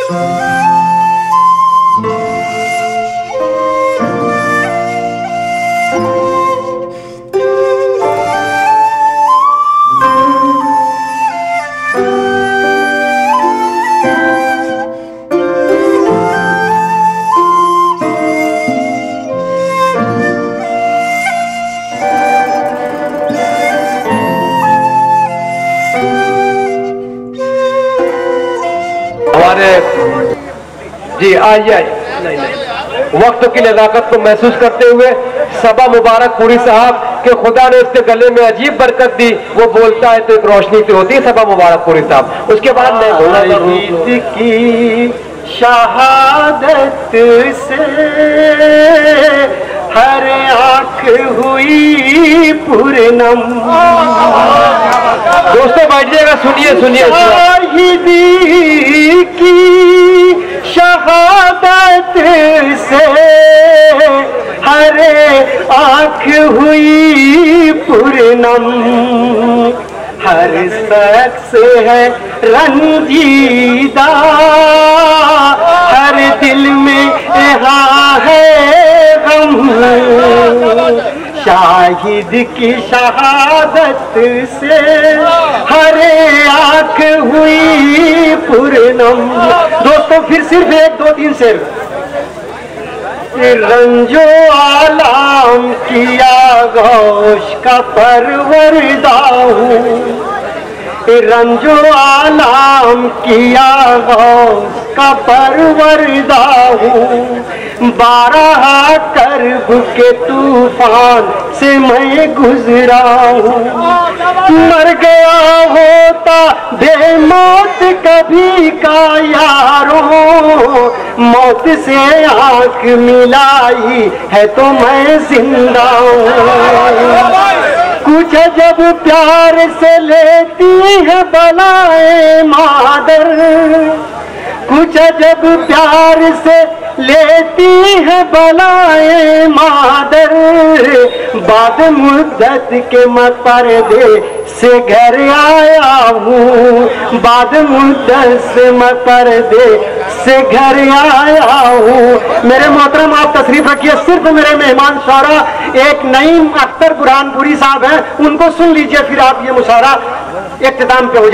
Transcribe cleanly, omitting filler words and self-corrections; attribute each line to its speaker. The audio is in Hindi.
Speaker 1: जी आइए वक्त की नज़ाकत को महसूस करते हुए सबा मुबारक पूरी साहब के खुदा ने उसके गले में अजीब बरकत दी, वो बोलता है तो एक रोशनी से होती है। सबा मुबारक पूरी साहब। उसके बाद मैं बोला
Speaker 2: की शहादत से हर आँख हुई पूर्णम।
Speaker 1: दोस्तों बैठिएगा, सुनिए सुनिए।
Speaker 2: शाहिदी की शहादत से हर आँख हुई पूर्णम। हर शख्स है रंजीदा, हर दिल में यहाँ है गम। शाहिद की शहादत से हर आँख हुई पूर्णम। दोस्तों फिर सिर्फ एक दो तीन शेर। रंजो आलाम किया गौश का परवरदा हूँ। रंजो आलाम किया गौश का परवरदा हूँ। 12 करब के तूफान से मैं गुजरा हूँ। मर गया होता बेमौत कभी का यारों, मौत से आँख मिलाई है तो मैं जिंदा हूँ। कुछ जब प्यार से लेती है बलाए मादर, कुछ जब प्यार से लेती है बलाए मादर। बाद मुद्दत के मैं पर्दे से घर आया हूँ। बाद मुद्दत से मैं पर्दे से घर आया हूँ। मेरे मोहतरम आप तशरीफ रखिए। सिर्फ मेरे मेहमान शारा एक नईम अख्तर बुरहानपुरी साहब हैं, उनको सुन लीजिए, फिर आप ये मुशारा इख्तिताम पे हो जाए।